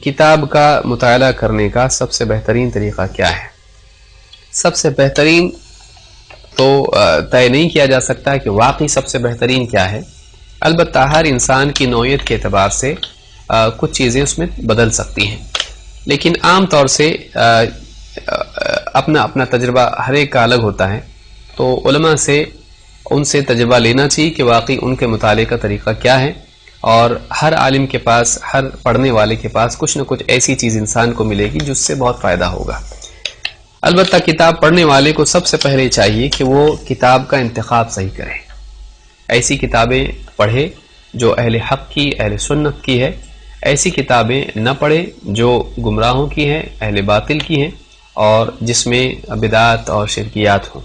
کتاب کا مطالعہ کرنے کا سب سے بہترین طریقہ کیا ہے؟ سب سے بہترین تو طے نہیں کیا جا سکتا کہ واقعی سب سے بہترین کیا ہے، البتہ ہر انسان کی نوعیت کے اعتبار سے کچھ چیزیں اس میں بدل سکتی ہیں، لیکن عام طور سے اپنا اپنا تجربہ ہر ایک کا الگ ہوتا ہے، تو علماء سے ان سے تجربہ لینا چاہیے کہ واقعی ان کے مطالعے کا طریقہ کیا ہے، اور ہر عالم کے پاس، ہر پڑھنے والے کے پاس کچھ نہ کچھ ایسی چیز انسان کو ملے گی جس سے بہت فائدہ ہوگا۔ البتہ کتاب پڑھنے والے کو سب سے پہلے چاہیے کہ وہ کتاب کا انتخاب صحیح کرے، ایسی کتابیں پڑھے جو اہل حق کی، اہل سنت کی ہے، ایسی کتابیں نہ پڑھے جو گمراہوں کی ہیں، اہل باطل کی ہیں، اور جس میں بدعات اور شرکیات ہوں،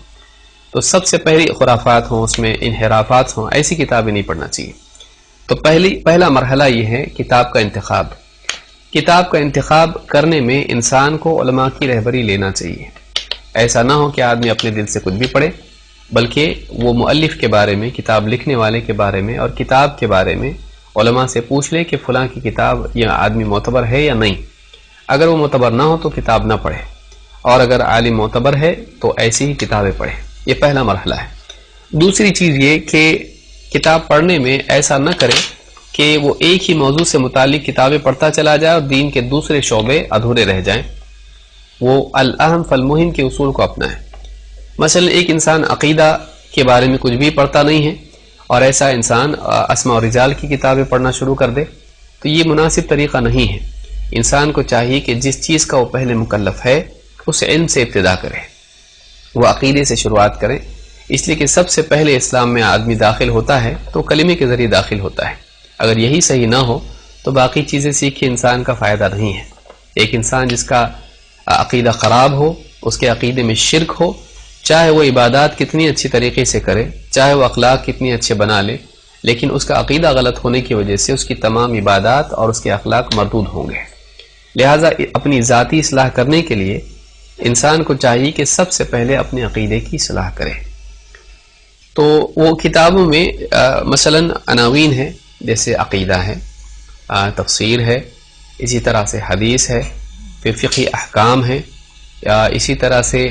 تو سب سے پہلی خرافات ہوں، اس میں انحرافات ہوں، ایسی کتابیں نہیں پڑھنا چاہیے۔ تو پہلا مرحلہ یہ ہے کتاب کا انتخاب۔ کتاب کا انتخاب کرنے میں انسان کو علماء کی رہبری لینا چاہیے، ایسا نہ ہو کہ آدمی اپنے دل سے کچھ بھی پڑھے، بلکہ وہ مؤلف کے بارے میں، کتاب لکھنے والے کے بارے میں اور کتاب کے بارے میں علماء سے پوچھ لے کہ فلاں کی کتاب یا آدمی معتبر ہے یا نہیں۔ اگر وہ معتبر نہ ہو تو کتاب نہ پڑھے، اور اگر عالم معتبر ہے تو ایسی ہی کتابیں پڑھے۔ یہ پہلا مرحلہ ہے۔ دوسری چیز یہ کہ کتاب پڑھنے میں ایسا نہ کرے کہ وہ ایک ہی موضوع سے متعلق کتابیں پڑھتا چلا جائے اور دین کے دوسرے شعبے ادھورے رہ جائیں، وہ الاہم فالمہم کے اصول کو اپنائیں۔ مثلا ایک انسان عقیدہ کے بارے میں کچھ بھی پڑھتا نہیں ہے، اور ایسا انسان اسماء و رجال کی کتابیں پڑھنا شروع کر دے، تو یہ مناسب طریقہ نہیں ہے۔ انسان کو چاہیے کہ جس چیز کا وہ پہلے مکلف ہے اس علم سے ابتدا کرے، وہ عقیدے سے شروعات کرے، اس لیے کہ سب سے پہلے اسلام میں آدمی داخل ہوتا ہے تو کلمے کے ذریعے داخل ہوتا ہے۔ اگر یہی صحیح نہ ہو تو باقی چیزیں سیکھ کے انسان کا فائدہ نہیں ہے۔ ایک انسان جس کا عقیدہ خراب ہو، اس کے عقیدے میں شرک ہو، چاہے وہ عبادات کتنی اچھی طریقے سے کرے، چاہے وہ اخلاق کتنی اچھے بنا لے، لیکن اس کا عقیدہ غلط ہونے کی وجہ سے اس کی تمام عبادات اور اس کے اخلاق مردود ہوں گے۔ لہٰذا اپنی ذاتی اصلاح کرنے کے لیے انسان کو چاہیے کہ سب سے پہلے اپنے عقیدے کی اصلاح کرے۔ تو وہ کتابوں میں مثلا عناوین ہے، جیسے عقیدہ ہے، تفسیر ہے، اسی طرح سے حدیث ہے، پھر فقہی احکام ہے، یا اسی طرح سے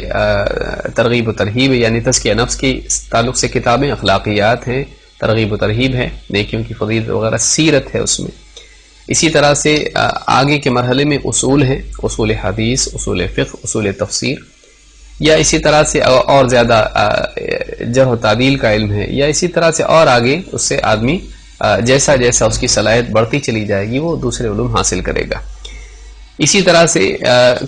ترغیب و ترہیب یعنی تزکیہ نفس کی تعلق سے کتابیں، اخلاقیات ہیں، ترغیب و ترہیب ہے، نیکیوں کی فضیلت وغیرہ، سیرت ہے اس میں۔ اسی طرح سے آگے کے مرحلے میں اصول ہیں، اصول حدیث، اصول فقہ، اصول تفسیر، یا اسی طرح سے اور زیادہ جرح و تعدیل کا علم ہے، یا اسی طرح سے اور آگے اس سے آدمی جیسا جیسا اس کی صلاحیت بڑھتی چلی جائے گی وہ دوسرے علوم حاصل کرے گا۔ اسی طرح سے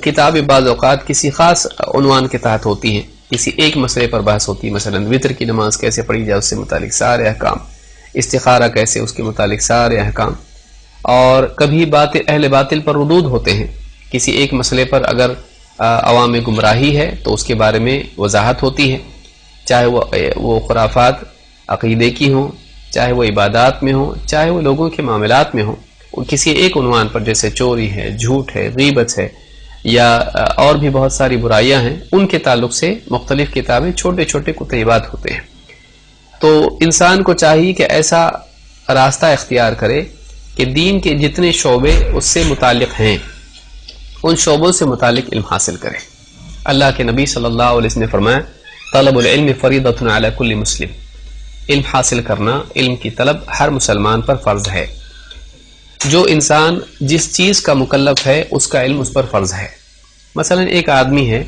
کتاب بعض اوقات کسی خاص عنوان کے تحت ہوتی ہیں، کسی ایک مسئلے پر بحث ہوتی ہے، مثلا وتر کی نماز کیسے پڑھی جائے اس سے متعلق سارے احکام، استخارہ کیسے اس کے متعلق سارے احکام، اور کبھی اہل باطل پر ردود ہوتے ہیں، کسی ایک مسئلے پر اگر عوام میں گمراہی ہے تو اس کے بارے میں وضاحت ہوتی ہے، چاہے وہ خرافات عقیدے کی ہوں، چاہے وہ عبادات میں ہوں، چاہے وہ لوگوں کے معاملات میں ہوں، کسی ایک عنوان پر جیسے چوری ہے، جھوٹ ہے، غیبت ہے، یا اور بھی بہت ساری برائیاں ہیں، ان کے تعلق سے مختلف کتابیں، چھوٹے چھوٹے کتیبات ہوتے ہیں۔ تو انسان کو چاہیے کہ ایسا راستہ اختیار کرے کہ دین کے جتنے شعبے اس سے متعلق ہیں ان شعبوں سے متعلق علم حاصل کرے۔ اللہ کے نبی صلی اللہ علیہ وسلم نے فرمایا طلب العلم فریضۃ علی کل مسلم، علم حاصل کرنا، علم کی طلب ہر مسلمان پر فرض ہے۔ جو انسان جس چیز کا مکلف ہے اس کا علم اس پر فرض ہے۔ مثلا ایک آدمی ہے،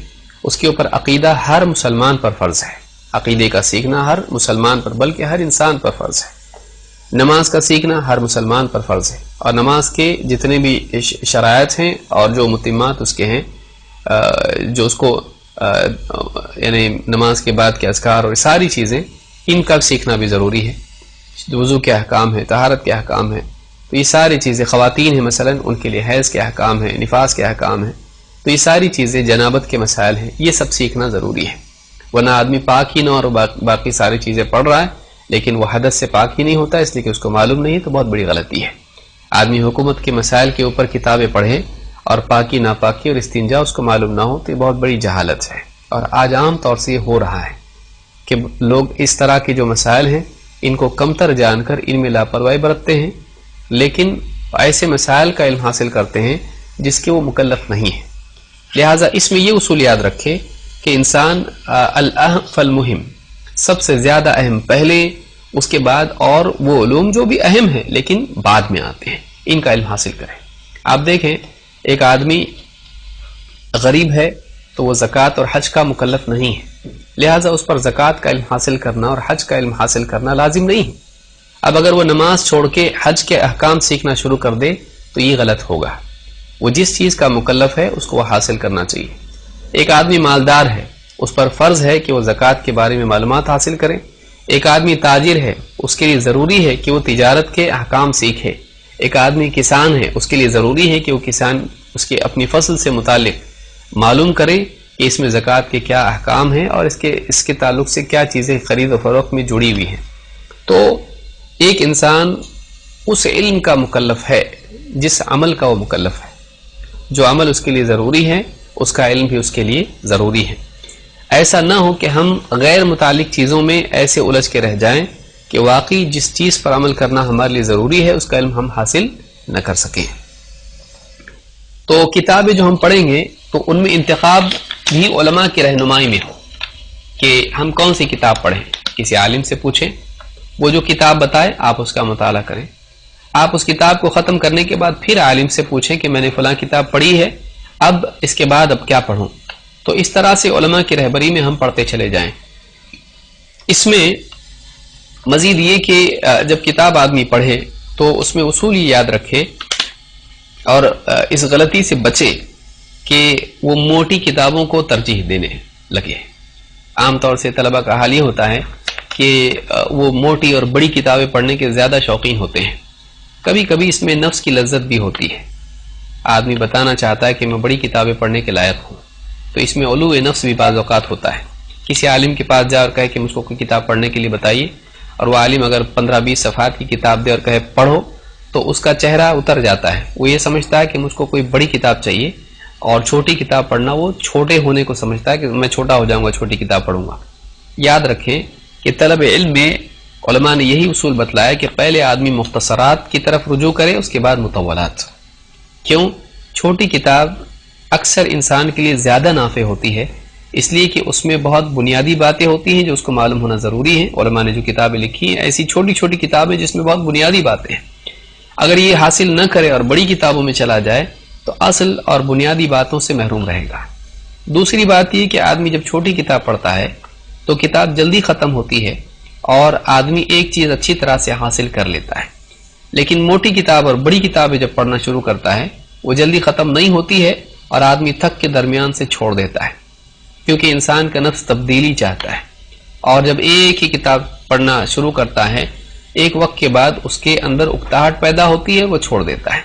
اس کے اوپر عقیدہ ہر مسلمان پر فرض ہے، عقیدے کا سیکھنا ہر مسلمان پر بلکہ ہر انسان پر فرض ہے۔ نماز کا سیکھنا ہر مسلمان پر فرض ہے، اور نماز کے جتنے بھی شرائط ہیں اور جو متمات اس کے ہیں، جو اس کو یعنی نماز کے بعد کے اذکار اور ساری چیزیں، ان کا سیکھنا بھی ضروری ہے۔ وضو کے احکام ہیں، طہارت کے احکام ہیں، تو یہ ساری چیزیں، خواتین ہیں مثلا ان کے لیے حیض کے احکام ہیں، نفاس کے احکام ہیں، تو یہ ساری چیزیں، جنابت کے مسائل ہیں، یہ سب سیکھنا ضروری ہے۔ ورنہ آدمی پاک ہی نہ اور باقی ساری چیزیں پڑھ رہا ہے لیکن وہ حدث سے پاک ہی نہیں ہوتا اس لیے کہ اس کو معلوم نہیں، تو بہت بڑی غلطی ہے۔ آدمی حکومت کے مسائل کے اوپر کتابیں پڑھے اور پاکی ناپاکی اور استنجا اس کو معلوم نہ ہو، تو یہ بہت بڑی جہالت ہے، اور آج عام طور سے یہ ہو رہا ہے کہ لوگ اس طرح کے جو مسائل ہیں ان کو کمتر جان کر ان میں لاپرواہی برتتے ہیں، لیکن ایسے مسائل کا علم حاصل کرتے ہیں جس کے وہ مکلف نہیں ہیں. لہٰذا اس میں یہ اصول یاد رکھے کہ انسان الاہم فالمہم، سب سے زیادہ اہم پہلے، اس کے بعد اور وہ علوم جو بھی اہم ہیں لیکن بعد میں آتے ہیں، ان کا علم حاصل کریں. آپ دیکھیں ایک آدمی غریب ہے تو وہ زکوٰۃ اور حج کا مکلف نہیں ہے، لہٰذا اس پر زکوٰۃ کا علم حاصل کرنا اور حج کا علم حاصل کرنا لازم نہیں ہے. اب اگر وہ نماز چھوڑ کے حج کے احکام سیکھنا شروع کر دے تو یہ غلط ہوگا. وہ جس چیز کا مکلف ہے اس کو وہ حاصل کرنا چاہیے. ایک آدمی مالدار ہے، اس پر فرض ہے کہ وہ زکوٰۃ کے بارے میں معلومات حاصل کرے. ایک آدمی تاجر ہے، اس کے لیے ضروری ہے کہ وہ تجارت کے احکام سیکھے. ایک آدمی کسان ہے، اس کے لیے ضروری ہے کہ وہ کسان اس کی اپنی فصل سے متعلق معلوم کرے کہ اس میں زکوٰۃ کے کیا احکام ہیں اور اس کے تعلق سے کیا چیزیں خرید و فروخت میں جڑی ہوئی ہیں. تو ایک انسان اس علم کا مکلف ہے جس عمل کا وہ مکلف ہے. جو عمل اس کے لیے ضروری ہے اس کا علم بھی اس کے لیے ضروری ہے. ایسا نہ ہو کہ ہم غیر متعلق چیزوں میں ایسے الجھ کے رہ جائیں کہ واقعی جس چیز پر عمل کرنا ہمارے لیے ضروری ہے اس کا علم ہم حاصل نہ کر سکیں. تو کتابیں جو ہم پڑھیں گے تو ان میں انتخاب بھی علماء کی رہنمائی میں ہو کہ ہم کون سی کتاب پڑھیں. کسی عالم سے پوچھیں، وہ جو کتاب بتائے آپ اس کا مطالعہ کریں. آپ اس کتاب کو ختم کرنے کے بعد پھر عالم سے پوچھیں کہ میں نے فلاں کتاب پڑھی ہے، اب اس کے بعد اب کیا پڑھوں. تو اس طرح سے علماء کی رہبری میں ہم پڑھتے چلے جائیں. اس میں مزید یہ کہ جب کتاب آدمی پڑھے تو اس میں اصول یہ یاد رکھے اور اس غلطی سے بچے کہ وہ موٹی کتابوں کو ترجیح دینے لگے. عام طور سے طلبہ کا حال یہ ہوتا ہے کہ وہ موٹی اور بڑی کتابیں پڑھنے کے زیادہ شوقین ہوتے ہیں. کبھی کبھی اس میں نفس کی لذت بھی ہوتی ہے. آدمی بتانا چاہتا ہے کہ میں بڑی کتابیں پڑھنے کے لائق ہوں، تو اس میں علو نفس بھی بعض اوقات ہوتا ہے. کسی عالم کے پاس جا اور کہے کہ مجھ کو کوئی کتاب پڑھنے کے لیے بتائیے، اور وہ عالم اگر 15-20 صفحات کی کتاب دے اور کہے پڑھو، تو اس کا چہرہ اتر جاتا ہے. وہ یہ سمجھتا ہے کہ مجھ کو کوئی بڑی کتاب چاہیے، اور چھوٹی کتاب پڑھنا وہ چھوٹے ہونے کو سمجھتا ہے کہ میں چھوٹا ہو جاؤں گا چھوٹی کتاب پڑھوں گا. یاد رکھیں کہ طلب علم میں علماء نے یہی اصول بتلایا کہ پہلے آدمی مختصرات کی طرف رجوع کرے، اس کے بعد مطولات. کیوں؟ چھوٹی کتاب اکثر انسان کے لیے زیادہ نافع ہوتی ہے، اس لیے کہ اس میں بہت بنیادی باتیں ہوتی ہیں جو اس کو معلوم ہونا ضروری ہے. علماء نے جو کتابیں لکھی ہیں ایسی چھوٹی چھوٹی کتابیں جس میں بہت بنیادی باتیں ہیں. اگر یہ حاصل نہ کرے اور بڑی کتابوں میں چلا جائے تو اصل اور بنیادی باتوں سے محروم رہے گا. دوسری بات یہ کہ آدمی جب چھوٹی کتاب پڑھتا ہے تو کتاب جلدی ختم ہوتی ہے اور آدمی ایک چیز اچھی طرح سے حاصل کر لیتا ہے. لیکن موٹی کتاب اور بڑی کتابیں جب پڑھنا شروع کرتا ہے وہ جلدی ختم نہیں ہوتی ہے اور آدمی تھک کے درمیان سے چھوڑ دیتا ہے، کیونکہ انسان کا نفس تبدیلی چاہتا ہے. اور جب ایک ہی کتاب پڑھنا شروع کرتا ہے ایک وقت کے بعد اس کے اندر اکتاہٹ پیدا ہوتی ہے، وہ چھوڑ دیتا ہے.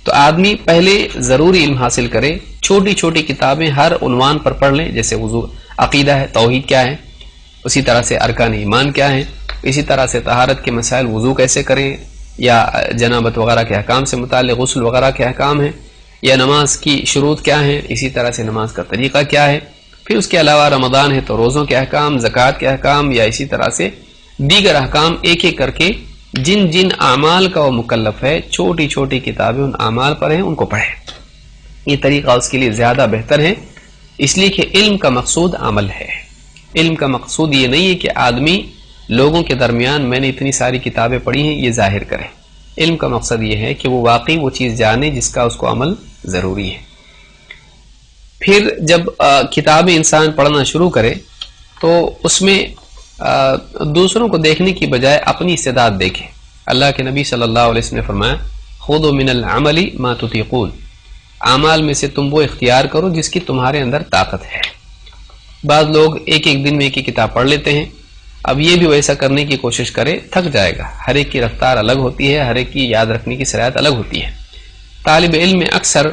تو آدمی پہلے ضروری علم حاصل کرے، چھوٹی چھوٹی کتابیں ہر عنوان پر پڑھ لیں. جیسے وضو عقیدہ ہے، توحید کیا ہے، اسی طرح سے ارکان ایمان کیا ہیں، اسی طرح سے طہارت کے مسائل، وضو کیسے کریں، یا جنابت وغیرہ کے احکام سے متعلق غسل وغیرہ کے احکام ہیں، یا نماز کی شروط کیا ہیں، اسی طرح سے نماز کا طریقہ کیا ہے. پھر اس کے علاوہ رمضان ہے تو روزوں کے احکام، زکوٰۃ کے احکام، یا اسی طرح سے دیگر احکام ایک ایک کر کے جن جن اعمال کا وہ مکلف ہے، چھوٹی چھوٹی کتابیں ان اعمال پر ہیں، ان کو پڑھے. یہ طریقہ اس کے لیے زیادہ بہتر ہے، اس لیے کہ علم کا مقصود عمل ہے. علم کا مقصود یہ نہیں ہے کہ آدمی لوگوں کے درمیان میں نے اتنی ساری کتابیں پڑھی ہیں یہ ظاہر کرے. علم کا مقصد یہ ہے کہ وہ واقعی وہ چیز جانے جس کا اس کو عمل ضروری ہے. پھر جب کتابیں انسان پڑھنا شروع کرے تو اس میں دوسروں کو دیکھنے کی بجائے اپنی استعداد دیکھے. اللہ کے نبی صلی اللہ علیہ وسلم نے فرمایا خذوا من العمل ما تطيقون، اعمال میں سے تم وہ اختیار کرو جس کی تمہارے اندر طاقت ہے. بعض لوگ ایک ایک دن میں ایک کتاب پڑھ لیتے ہیں. اب یہ بھی ویسا کرنے کی کوشش کرے تھک جائے گا. ہر ایک کی رفتار الگ ہوتی ہے، ہر ایک کی یاد رکھنے کی صلاحیت الگ ہوتی ہے. طالب علم میں اکثر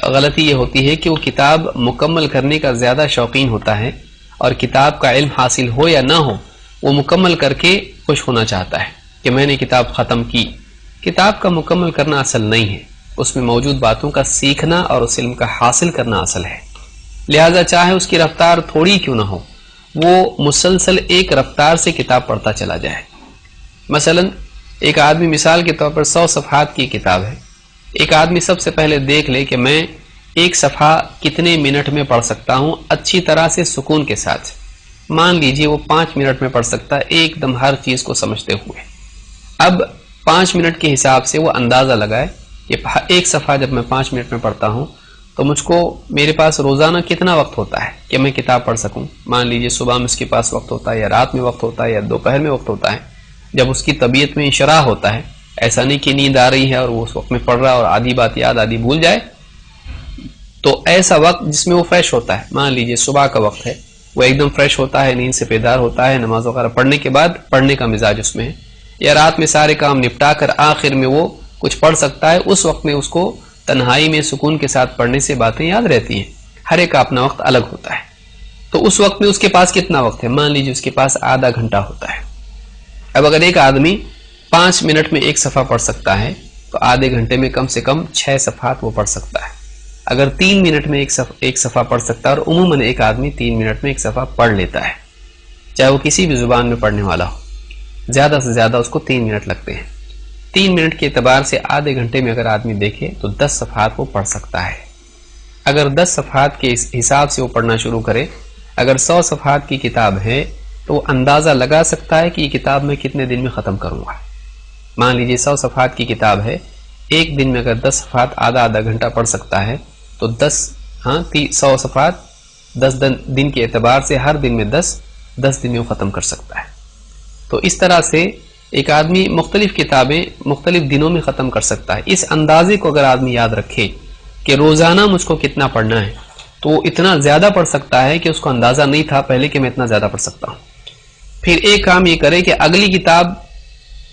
غلطی یہ ہوتی ہے کہ وہ کتاب مکمل کرنے کا زیادہ شوقین ہوتا ہے، اور کتاب کا علم حاصل ہو یا نہ ہو وہ مکمل کر کے خوش ہونا چاہتا ہے کہ میں نے کتاب ختم کی. کتاب کا مکمل کرنا اصل نہیں ہے، اس میں موجود باتوں کا سیکھنا اور اس علم کا حاصل کرنا اصل ہے. لہذا چاہے اس کی رفتار تھوڑی کیوں نہ ہو، وہ مسلسل ایک رفتار سے کتاب پڑھتا چلا جائے. مثلا ایک آدمی مثال کے طور پر 100 صفحات کی کتاب ہے، ایک آدمی سب سے پہلے دیکھ لے کہ میں ایک صفحہ کتنے منٹ میں پڑھ سکتا ہوں اچھی طرح سے سکون کے ساتھ. مان لیجئے وہ 5 منٹ میں پڑھ سکتا ہے ایک دم ہر چیز کو سمجھتے ہوئے. اب 5 منٹ کے حساب سے وہ اندازہ لگائے کہ ایک صفحہ جب میں 5 منٹ میں پڑھتا ہوں تو مجھ کو میرے پاس روزانہ کتنا وقت ہوتا ہے کہ میں کتاب پڑھ سکوں. مان لیجئے صبح میں اس کے پاس وقت ہوتا ہے، یا رات میں وقت ہوتا ہے، یا دوپہر میں وقت ہوتا ہے، جب اس کی طبیعت میں انشراح ہوتا ہے. ایسا نہیں کہ نیند آ رہی ہے اور وہ اس وقت میں پڑھ رہا ہے اور آدھی بات یاد آدھی بھول جائے. تو ایسا وقت جس میں وہ فریش ہوتا ہے، مان لیجئے صبح کا وقت ہے، وہ ایک دم فریش ہوتا ہے، نیند سے بیدار ہوتا ہے، نماز وغیرہ پڑھنے کے بعد پڑھنے کا مزاج اس میں ہے، یا رات میں سارے کام نپٹا کر آخر میں وہ کچھ پڑھ سکتا ہے. اس وقت میں اس کو تنہائی میں سکون کے ساتھ پڑھنے سے باتیں یاد رہتی ہیں. ہر ایک کا اپنا وقت الگ ہوتا ہے. تو اس وقت میں اس کے پاس کتنا وقت ہے؟ مان لیجئے اس کے پاس آدھا گھنٹہ ہوتا ہے. اب اگر ایک آدمی 5 منٹ میں ایک صفحہ پڑھ سکتا ہے تو آدھے گھنٹے میں کم سے کم 6 صفحات وہ پڑھ سکتا ہے. اگر 3 منٹ میں ایک صفحہ پڑھ سکتا ہے، اور عموماً ایک آدمی 3 منٹ میں ایک صفحہ پڑھ لیتا ہے، چاہے وہ کسی بھی زبان میں پڑھنے والا ہو، زیادہ سے زیادہ اس کو 3 منٹ لگتے ہیں. 3 منٹ کے اعتبار سے آدھے گھنٹے میں اگر آدمی دیکھے تو 10 صفحات وہ پڑھ سکتا ہے. اگر 10 صفحات کے حساب سے وہ پڑھنا شروع کرے، اگر 100 صفحات کی کتاب ہے تو وہ اندازہ لگا سکتا ہے کہ یہ کتاب میں کتنے دن میں ختم کروں گا. مان لیجئے 100 صفحات کی کتاب ہے، ایک دن میں اگر 10 صفحات آدھا گھنٹہ پڑھ سکتا ہے تو 100 صفحات 10 دن کے اعتبار سے ہر دن میں 10 دن میں وہ ختم کر سکتا ہے. تو اس طرح سے ایک آدمی مختلف کتابیں مختلف دنوں میں ختم کر سکتا ہے. اس اندازے کو اگر آدمی یاد رکھے کہ روزانہ مجھ کو کتنا پڑھنا ہے تو وہ اتنا زیادہ پڑھ سکتا ہے کہ اس کو اندازہ نہیں تھا پہلے کہ میں اتنا زیادہ پڑھ سکتا ہوں. پھر ایک کام یہ کرے کہ اگلی کتاب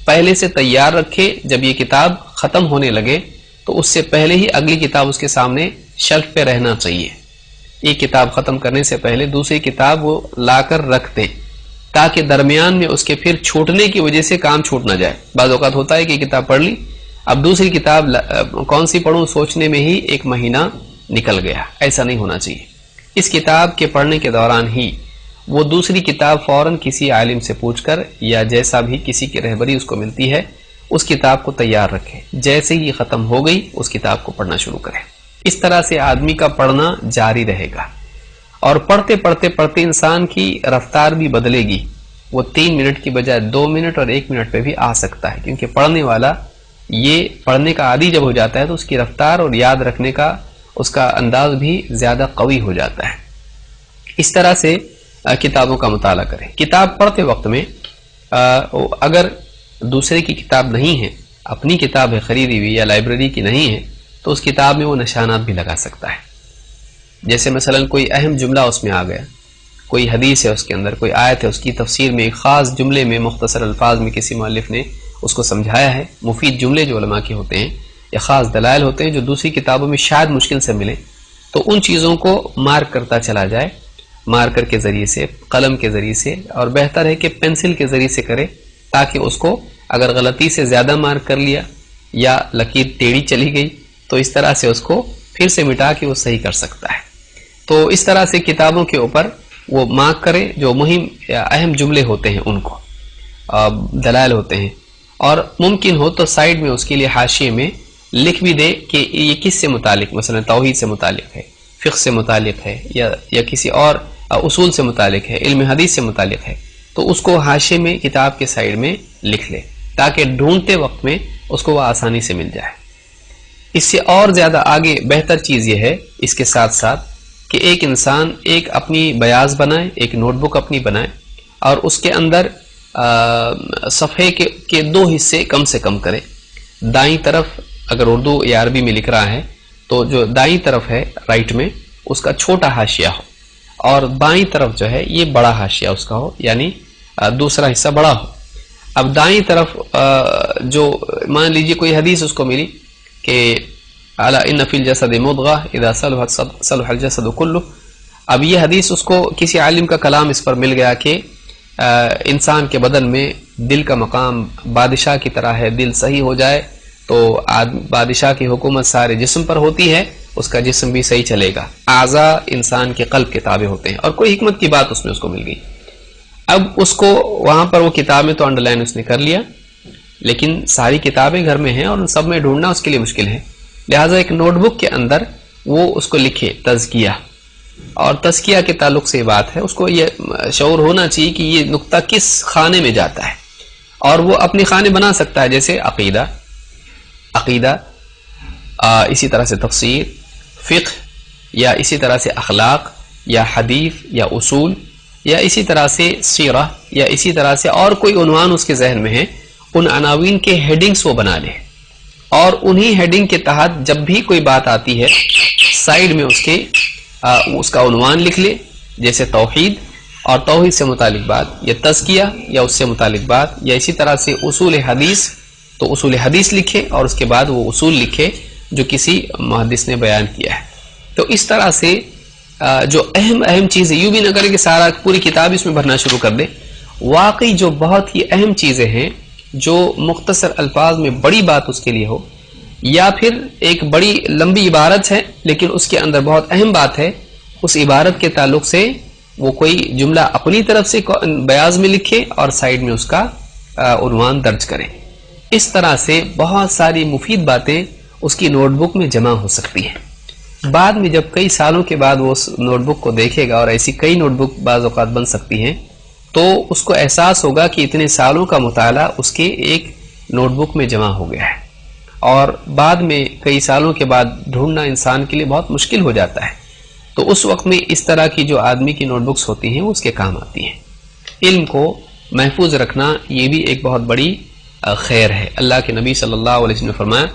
پہلے سے تیار رکھے، جب یہ کتاب ختم ہونے لگے تو اس سے پہلے ہی اگلی کتاب اس کے سامنے شیلف پہ رہنا چاہیے. ایک کتاب ختم کرنے سے پہلے دوسری کتاب وہ لا کر رکھ دیں تاکہ درمیان میں اس کے پھر چھوٹنے کی وجہ سے کام چھوٹ نہ جائے. بعض اوقات ہوتا ہے کہ کتاب پڑھ لی، اب دوسری کتاب کون سی پڑھوں سوچنے میں ہی 1 مہینہ نکل گیا. ایسا نہیں ہونا چاہیے. اس کتاب کے پڑھنے کے دوران ہی وہ دوسری کتاب فوراً کسی عالم سے پوچھ کر یا جیسا بھی کسی کی رہبری اس کو ملتی ہے اس کتاب کو تیار رکھے. جیسے ہی ختم ہو گئی اس کتاب کو پڑھنا شروع کرے. اس طرح سے آدمی کا پڑھنا جاری رہے گا، اور پڑھتے پڑھتے انسان کی رفتار بھی بدلے گی. وہ 3 منٹ کی بجائے 2 منٹ اور 1 منٹ پہ بھی آ سکتا ہے، کیونکہ پڑھنے والا یہ پڑھنے کا عادی جب ہو جاتا ہے تو اس کی رفتار اور یاد رکھنے کا اس کا انداز بھی زیادہ قوی ہو جاتا ہے. اس طرح سے کتابوں کا مطالعہ کریں. کتاب پڑھتے وقت میں اگر دوسرے کی کتاب نہیں ہے، اپنی کتاب ہے خریدی ہوئی یا لائبریری کی نہیں ہے، تو اس کتاب میں وہ نشانات بھی لگا سکتا ہے. جیسے مثلا کوئی اہم جملہ اس میں آ گیا، کوئی حدیث ہے اس کے اندر، کوئی آیت ہے، اس کی تفسیر میں ایک خاص جملے میں مختصر الفاظ میں کسی مؤلف نے اس کو سمجھایا ہے. مفید جملے جو علماء کے ہوتے ہیں یا خاص دلائل ہوتے ہیں جو دوسری کتابوں میں شاید مشکل سے ملیں، تو ان چیزوں کو مارک کرتا چلا جائے، مارکر کے ذریعے سے، قلم کے ذریعے سے، اور بہتر ہے کہ پینسل کے ذریعے سے کرے تاکہ اس کو اگر غلطی سے زیادہ مارک کر لیا یا لکیر ٹیڑھی چلی گئی تو اس طرح سے اس کو پھر سے مٹا کے وہ صحیح کر سکتا ہے. تو اس طرح سے کتابوں کے اوپر وہ مارک کرے جو مہم یا اہم جملے ہوتے ہیں، ان کو دلائل ہوتے ہیں، اور ممکن ہو تو سائیڈ میں اس کے لیے حاشیے میں لکھ بھی دے کہ یہ کس سے متعلق، مثلا توحید سے متعلق ہے، فقہ سے متعلق ہے، یا کسی اور اصول سے متعلق ہے، علم حدیث سے متعلق ہے، تو اس کو حاشیے میں کتاب کے سائیڈ میں لکھ لے تاکہ ڈھونڈتے وقت میں اس کو وہ آسانی سے مل جائے. اس سے اور زیادہ آگے بہتر چیز یہ ہے اس کے ساتھ ساتھ کہ ایک انسان ایک اپنی بیاض بنائے، ایک نوٹ بک اپنی بنائے، اور اس کے اندر صفحے کے 2 حصے کم سے کم کرے. دائیں طرف اگر اردو یا عربی میں لکھ رہا ہے تو جو دائیں طرف ہے رائٹ میں اس کا چھوٹا حاشیہ ہو، اور بائیں طرف جو ہے یہ بڑا حاشیہ اس کا ہو، یعنی دوسرا حصہ بڑا ہو. اب دائیں طرف جو مان لیجئے کوئی حدیث اس کو ملی کہ الا ان فی الجسد مضغہ اذا صلح الجسد کلہ. اب یہ حدیث اس کو کسی عالم کا کلام اس پر مل گیا کہ انسان کے بدن میں دل کا مقام بادشاہ کی طرح ہے، دل صحیح ہو جائے تو بادشاہ کی حکومت سارے جسم پر ہوتی ہے، اس کا جسم بھی صحیح چلے گا. اعضاء انسان کے قلب کے تابع ہوتے ہیں، اور کوئی حکمت کی بات اس میں اس کو مل گئی. اب اس کو وہاں پر وہ کتاب میں تو انڈر لائن اس نے کر لیا، لیکن ساری کتابیں گھر میں ہیں اور ان سب میں ڈھونڈنا اس کے لیے مشکل ہے، لہٰذا ایک نوٹ بک کے اندر وہ اس کو لکھے تزکیہ، اور تزکیہ کے تعلق سے یہ بات ہے، اس کو یہ شعور ہونا چاہیے کہ یہ نقطہ کس خانے میں جاتا ہے، اور وہ اپنے خانے بنا سکتا ہے، جیسے عقیدہ، اسی طرح سے تفسیر، فقہ، یا اسی طرح سے اخلاق یا حدیث یا اصول، یا اسی طرح سے سیرہ، یا اسی طرح سے اور کوئی عنوان اس کے ذہن میں ہے، ان عناوین کے ہیڈنگز وہ بنا لے، اور انہی ہیڈنگ کے تحت جب بھی کوئی بات آتی ہے سائیڈ میں اس کا عنوان لکھ لے، جیسے توحید، اور توحید سے متعلق بات، یا تزکیہ یا اس سے متعلق بات، یا اسی طرح سے اصول حدیث، تو اصول حدیث لکھے اور اس کے بعد وہ اصول لکھے جو کسی محدث نے بیان کیا ہے۔ تو اس طرح سے جو اہم چیزیں، یوں بھی نہ کرے کہ سارا پوری کتاب اس میں بھرنا شروع کر دے، واقعی جو بہت ہی اہم چیزیں ہیں، جو مختصر الفاظ میں بڑی بات اس کے لیے ہو، یا پھر ایک بڑی لمبی عبارت ہے لیکن اس کے اندر بہت اہم بات ہے، اس عبارت کے تعلق سے وہ کوئی جملہ اپنی طرف سے بیاض میں لکھے اور سائیڈ میں اس کا عنوان درج کرے۔ اس طرح سے بہت ساری مفید باتیں اس کی نوٹ بک میں جمع ہو سکتی ہیں۔ بعد میں جب کئی سالوں کے بعد وہ اس نوٹ بک کو دیکھے گا، اور ایسی کئی نوٹ بک بعض اوقات بن سکتی ہیں، تو اس کو احساس ہوگا کہ اتنے سالوں کا مطالعہ اس کے ایک نوٹ بک میں جمع ہو گیا ہے، اور بعد میں کئی سالوں کے بعد ڈھونڈنا انسان کے لیے بہت مشکل ہو جاتا ہے۔ تو اس وقت میں اس طرح کی جو آدمی کی نوٹ بکس ہوتی ہیں وہ اس کے کام آتی ہیں۔ علم کو محفوظ رکھنا یہ بھی ایک بہت بڑی خیر ہے۔ اللہ کے نبی صلی اللہ علیہ وسلم نے فرمایا،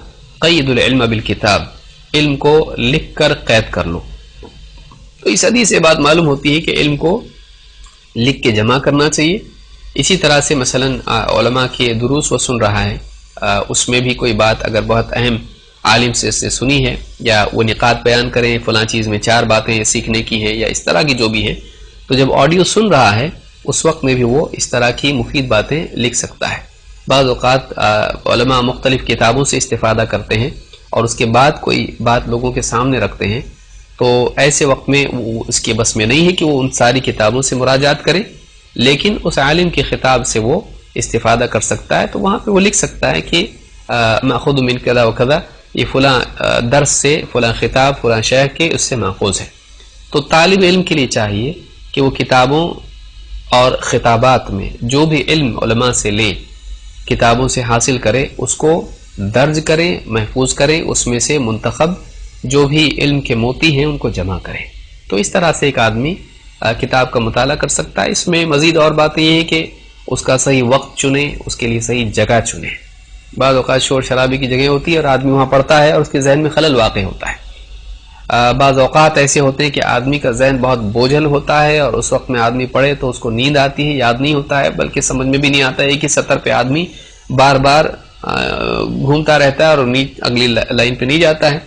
قید العلم بالکتاب، علم کو لکھ کر قید کر لو۔ تو اس حدیث سے بات معلوم ہوتی ہے کہ علم کو لکھ کے جمع کرنا چاہیے۔ اسی طرح سے مثلا علماء کے دروس وہ سن رہا ہے، اس میں بھی کوئی بات اگر بہت اہم عالم سے سنی ہے، یا وہ نقاط بیان کریں فلاں چیز میں 4 باتیں سیکھنے کی ہیں، یا اس طرح کی جو بھی ہیں، تو جب آڈیو سن رہا ہے اس وقت میں بھی وہ اس طرح کی مفید باتیں لکھ سکتا ہے۔ بعض اوقات علماء مختلف کتابوں سے استفادہ کرتے ہیں اور اس کے بعد کوئی بات لوگوں کے سامنے رکھتے ہیں، تو ایسے وقت میں وہ اس کے بس میں نہیں ہے کہ وہ ان ساری کتابوں سے مراجعات کرے، لیکن اس عالم کے خطاب سے وہ استفادہ کر سکتا ہے، تو وہاں پہ وہ لکھ سکتا ہے کہ ماخوذ من کذا و کذا، یہ فلاں درس سے، فلاں خطاب فلاں شیخ کے اس سے ماخوذ ہے۔ تو طالب علم کے لیے چاہیے کہ وہ کتابوں اور خطابات میں جو بھی علم علماء سے لے، کتابوں سے حاصل کرے، اس کو درج کریں، محفوظ کریں، اس میں سے منتخب جو بھی علم کے موتی ہیں ان کو جمع کریں۔ تو اس طرح سے ایک آدمی کتاب کا مطالعہ کر سکتا ہے۔ اس میں مزید اور بات یہ ہے کہ اس کا صحیح وقت چنیں، اس کے لیے صحیح جگہ چنیں۔ بعض اوقات شور شرابے کی جگہ ہوتی ہے اور آدمی وہاں پڑھتا ہے اور اس کے ذہن میں خلل واقع ہوتا ہے۔ بعض اوقات ایسے ہوتے ہیں کہ آدمی کا ذہن بہت بوجھل ہوتا ہے اور اس وقت میں آدمی پڑھے تو اس کو نیند آتی ہے، یاد نہیں ہوتا ہے، بلکہ سمجھ میں بھی نہیں آتا ہے، ایک ہی سطر پہ آدمی بار بار گھومتا رہتا ہے اور اگلی لائن پہ نہیں جاتا ہے،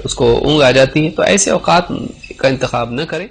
اس کو اونگ آ جاتی ہے۔ تو ایسے اوقات کا انتخاب نہ کریں۔